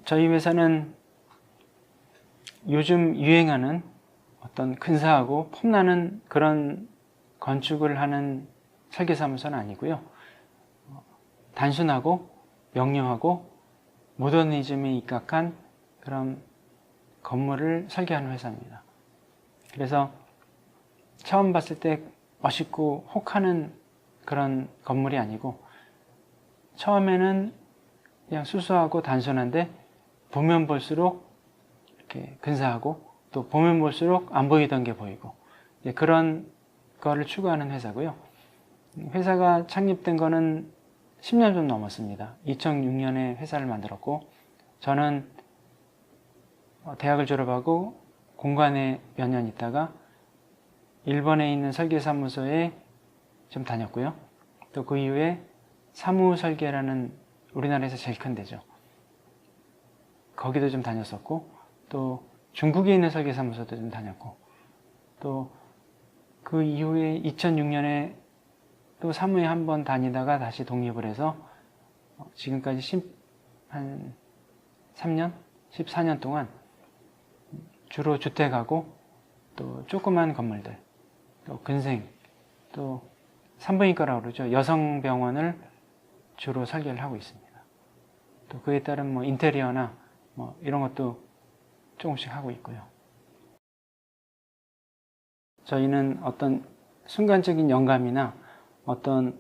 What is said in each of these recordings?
저희 회사는 요즘 유행하는 어떤 근사하고 폼나는 그런 건축을 하는 설계사무소는 아니고요. 단순하고 명료하고 모더니즘에 입각한 그런 건물을 설계하는 회사입니다. 그래서 처음 봤을 때 멋있고 혹하는 그런 건물이 아니고 처음에는 그냥 수수하고 단순한데 보면 볼수록 이렇게 근사하고 또 보면 볼수록 안 보이던 게 보이고 그런 거를 추구하는 회사고요. 회사가 창립된 거는 10년 좀 넘었습니다. 2006년에 회사를 만들었고 저는 대학을 졸업하고 공관에 몇 년 있다가 일본에 있는 설계사무소에 좀 다녔고요. 또 그 이후에 사무설계라는 우리나라에서 제일 큰 데죠. 거기도 좀 다녔었고 또 중국에 있는 설계사무소도 좀 다녔고 또 그 이후에 2006년에 또 사무에 한번 다니다가 다시 독립을 해서 지금까지 한 3년? 14년 동안 주로 주택하고 또 조그만 건물들 또 근생 또 산부인과라고 그러죠. 여성병원을 주로 설계를 하고 있습니다. 또 그에 따른 뭐 인테리어나 뭐 이런 것도 조금씩 하고 있고요. 저희는 어떤 순간적인 영감이나 어떤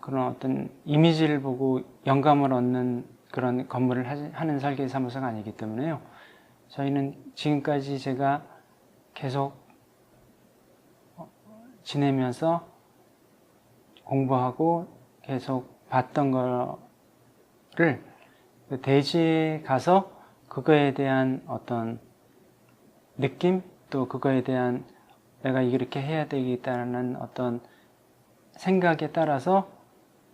그런 어떤 이미지를 보고 영감을 얻는 그런 건물을 하는 설계사무소가 아니기 때문에요. 저희는 지금까지 제가 계속 지내면서 공부하고 계속 봤던 거를 대지에 가서 그거에 대한 어떤 느낌 또 그거에 대한 내가 이렇게 해야 되겠다는 어떤 생각에 따라서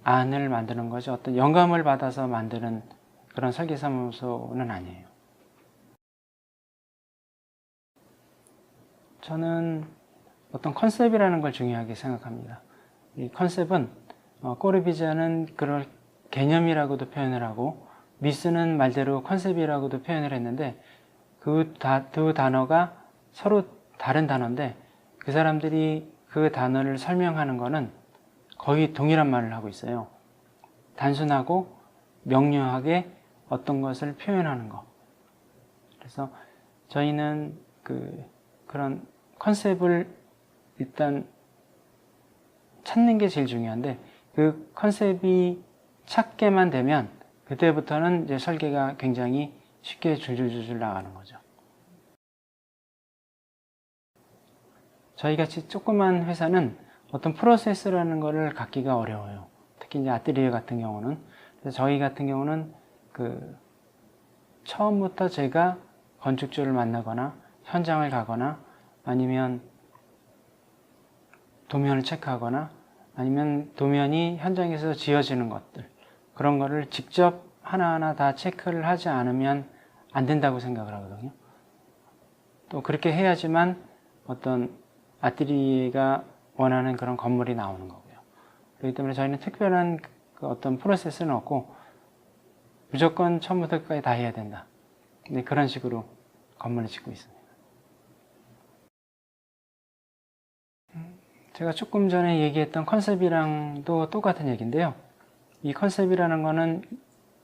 안을 만드는 거죠. 어떤 영감을 받아서 만드는 그런 설계사무소는 아니에요. 저는 어떤 컨셉이라는 걸 중요하게 생각합니다. 이 컨셉은 꼬르비자는 그럴 개념이라고도 표현을 하고 미스는 말대로 컨셉이라고도 표현을 했는데 그 두 단어가 서로 다른 단어인데 그 사람들이 그 단어를 설명하는 거는 거의 동일한 말을 하고 있어요. 단순하고 명료하게 어떤 것을 표현하는 거. 그래서 저희는 그런 컨셉을 일단 찾는 게 제일 중요한데 그 컨셉이 찾게만 되면 그때부터는 이제 설계가 굉장히 쉽게 줄줄줄줄 나가는 거죠. 저희같이 조그만 회사는 어떤 프로세스라는 거를 갖기가 어려워요. 특히 이제 아뜰리에 같은 경우는. 그래서 저희 같은 경우는 처음부터 제가 건축주를 만나거나 현장을 가거나 아니면 도면을 체크하거나 아니면 도면이 현장에서 지어지는 것들 그런 거를 직접 하나하나 다 체크를 하지 않으면 안 된다고 생각을 하거든요. 또 그렇게 해야지만 어떤 아뜰리에가 원하는 그런 건물이 나오는 거고요. 그렇기 때문에 저희는 특별한 어떤 프로세스는 없고 무조건 처음부터 끝까지 다 해야 된다. 네, 그런 식으로 건물을 짓고 있습니다. 제가 조금 전에 얘기했던 컨셉이랑도 똑같은 얘기인데요. 이 컨셉이라는 거는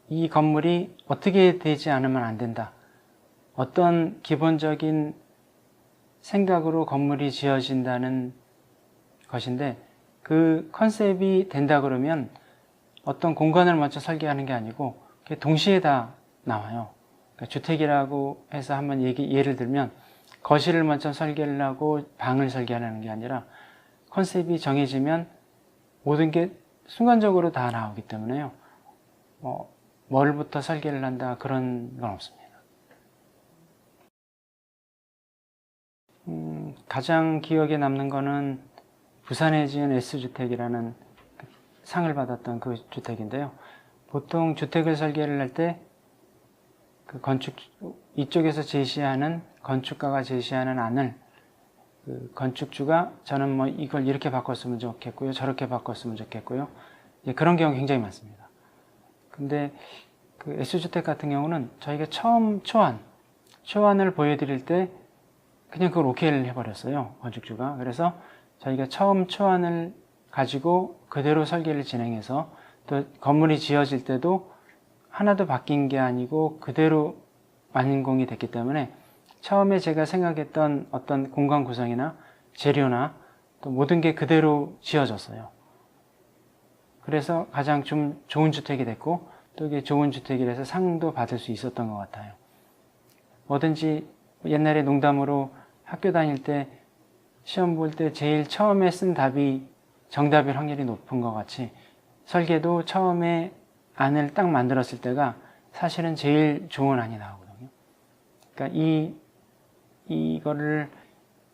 이 건물이 어떻게 되지 않으면 안 된다. 어떤 기본적인 생각으로 건물이 지어진다는 것인데 그 컨셉이 된다 그러면 어떤 공간을 먼저 설계하는 게 아니고 동시에 다 나와요. 그러니까 주택이라고 해서 한번 예를 들면 거실을 먼저 설계를 하고 방을 설계하는 게 아니라 컨셉이 정해지면 모든 게 순간적으로 다 나오기 때문에요. 뭘부터 설계를 한다 그런 건 없습니다. 가장 기억에 남는 거는 부산에 지은 S주택이라는 상을 받았던 그 주택인데요. 보통 주택을 설계를 할 때 그 이쪽에서 제시하는 건축가가 제시하는 안을 그 건축주가 저는 뭐 이걸 이렇게 바꿨으면 좋겠고요. 저렇게 바꿨으면 좋겠고요. 그런 경우 굉장히 많습니다. 근데 그 S주택 같은 경우는 저희가 처음 초안을 보여드릴 때 그냥 그걸 오케이를 해버렸어요. 건축주가. 그래서 저희가 처음 초안을 가지고 그대로 설계를 진행해서 또 건물이 지어질 때도 하나도 바뀐 게 아니고 그대로 완공이 됐기 때문에 처음에 제가 생각했던 어떤 공간 구성이나 재료나 또 모든 게 그대로 지어졌어요. 그래서 가장 좀 좋은 주택이 됐고 또 이게 좋은 주택이라서 상도 받을 수 있었던 것 같아요. 뭐든지 옛날에 농담으로 학교 다닐 때 시험 볼 때 제일 처음에 쓴 답이 정답일 확률이 높은 것 같이 설계도 처음에 안을 딱 만들었을 때가 사실은 제일 좋은 안이 나오거든요. 그러니까 이거를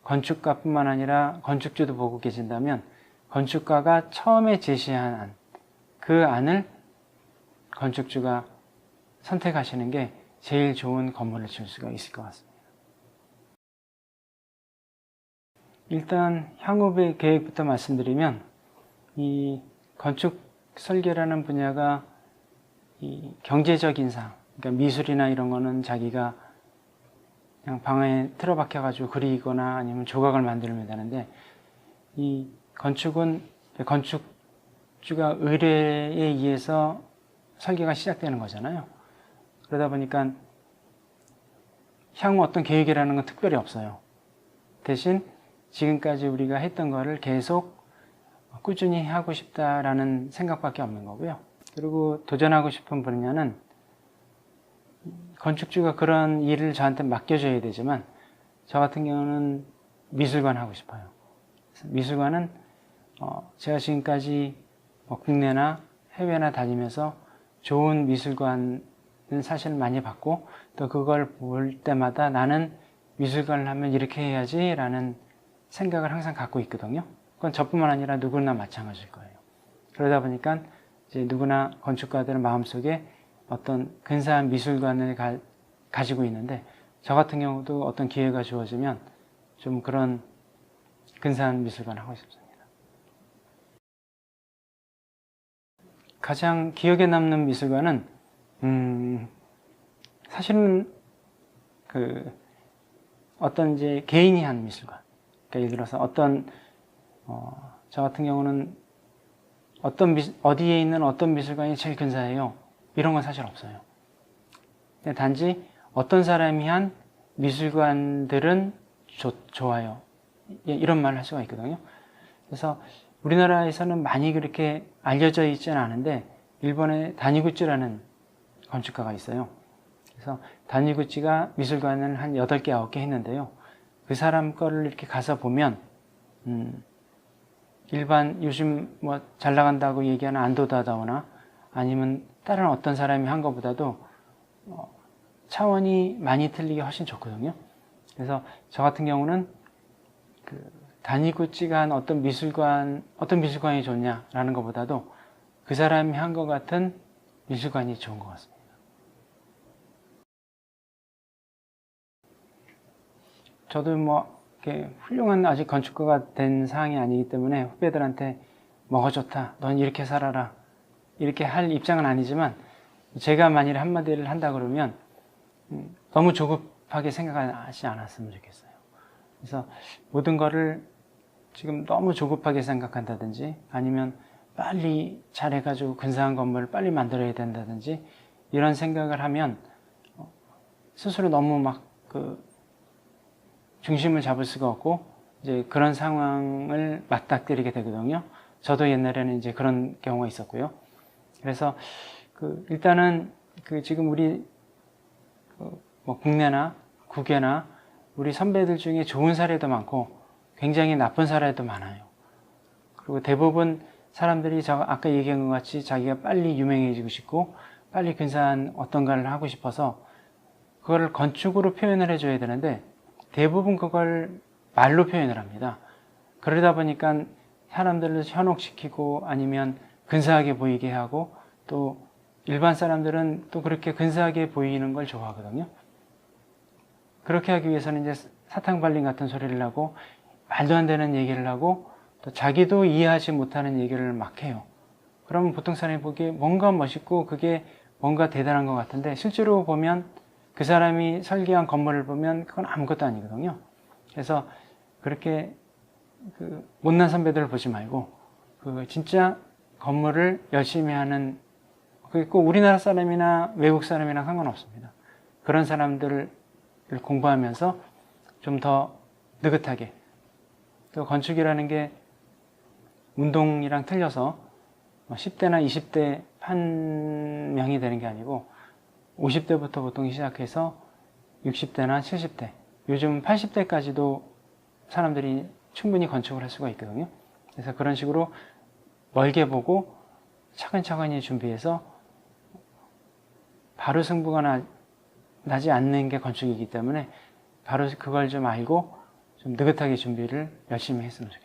건축가뿐만 아니라 건축주도 보고 계신다면 건축가가 처음에 제시한 안, 그 안을 건축주가 선택하시는 게 제일 좋은 건물을 지을 수가 있을 것 같습니다. 일단 향후 계획부터 말씀드리면 이 건축 설계라는 분야가 이 경제적인 상, 그러니까 미술이나 이런 거는 자기가 그냥 방에 틀어박혀 가지고 그리거나 아니면 조각을 만들면 되는데 이 건축은 건축주가 의뢰에 의해서 설계가 시작되는 거잖아요. 그러다 보니까 향후 어떤 계획이라는 건 특별히 없어요. 대신 지금까지 우리가 했던 거를 계속 꾸준히 하고 싶다라는 생각밖에 없는 거고요. 그리고 도전하고 싶은 분야는 건축주가 그런 일을 저한테 맡겨줘야 되지만 저 같은 경우는 미술관 하고 싶어요. 미술관은 제가 지금까지 국내나 해외나 다니면서 좋은 미술관은 사실 많이 봤고 또 그걸 볼 때마다 나는 미술관을 하면 이렇게 해야지 라는 생각을 항상 갖고 있거든요. 그건 저뿐만 아니라 누구나 마찬가지일 거예요. 그러다 보니까 이제 누구나 건축가들은 마음속에 어떤 근사한 미술관을 가지고 있는데 저 같은 경우도 어떤 기회가 주어지면 좀 그런 근사한 미술관을 하고 싶습니다. 가장 기억에 남는 미술관은 사실은 어떤 이제 개인이 한 미술관. 그러니까 예를 들어서 어떤 저 같은 경우는 어디에 있는 어떤 미술관이 제일 근사해요. 이런 건 사실 없어요. 단지 어떤 사람이 한 미술관들은 좋아요. 이런 말을 할 수가 있거든요. 그래서 우리나라에서는 많이 그렇게 알려져 있지는 않은데 일본에 다니구치라는 건축가가 있어요. 그래서 다니구치가 미술관을 한 8개, 9개 했는데요. 그 사람 거를 이렇게 가서 보면 일반 요즘 뭐 잘 나간다고 얘기하는 안도다다오나 아니면 다른 어떤 사람이 한 것보다도 차원이 많이 틀리게 훨씬 좋거든요. 그래서 저 같은 경우는 다니구치가 한 어떤 미술관이 좋냐라는 것보다도 그 사람이 한 것 같은 미술관이 좋은 것 같습니다. 저도 뭐 이렇게 훌륭한 아직 건축가가 된 상황이 아니기 때문에 후배들한테 뭐가 좋다, 넌 이렇게 살아라 이렇게 할 입장은 아니지만 제가 만일 한마디를 한다 그러면 너무 조급하게 생각하지 않았으면 좋겠어요. 그래서 모든 거를 지금 너무 조급하게 생각한다든지 아니면 빨리 잘해가지고 근사한 건물을 빨리 만들어야 된다든지 이런 생각을 하면 스스로 너무 막 중심을 잡을 수가 없고 이제 그런 상황을 맞닥뜨리게 되거든요. 저도 옛날에는 이제 그런 경우가 있었고요. 그래서 일단은 지금 우리 뭐 국내나 국외나 우리 선배들 중에 좋은 사례도 많고 굉장히 나쁜 사례도 많아요. 그리고 대부분 사람들이 아까 얘기한 것 같이 자기가 빨리 유명해지고 싶고 빨리 근사한 어떤가를 하고 싶어서 그거를 건축으로 표현을 해줘야 되는데 대부분 그걸 말로 표현을 합니다. 그러다 보니까 사람들을 현혹시키고 아니면 근사하게 보이게 하고 또 일반 사람들은 또 그렇게 근사하게 보이는 걸 좋아하거든요. 그렇게 하기 위해서는 이제 사탕발림 같은 소리를 하고 말도 안 되는 얘기를 하고 또 자기도 이해하지 못하는 얘기를 막 해요. 그러면 보통 사람이 보기에 뭔가 멋있고 그게 뭔가 대단한 것 같은데 실제로 보면 그 사람이 설계한 건물을 보면 그건 아무것도 아니거든요. 그래서 그렇게 그 못난 선배들을 보지 말고 그 진짜 건물을 열심히 하는, 그게 꼭 우리나라 사람이나 외국 사람이나 상관없습니다. 그런 사람들을 공부하면서 좀 더 느긋하게, 또 건축이라는 게 운동이랑 틀려서 10대나 20대 판명이 되는 게 아니고 50대부터 보통 시작해서 60대나 70대, 요즘 80대까지도 사람들이 충분히 건축을 할 수가 있거든요. 그래서 그런 식으로 멀게 보고 차근차근히 준비해서 바로 승부가 나지 않는 게 건축이기 때문에 바로 그걸 좀 알고 좀 느긋하게 준비를 열심히 했으면 좋겠습니다.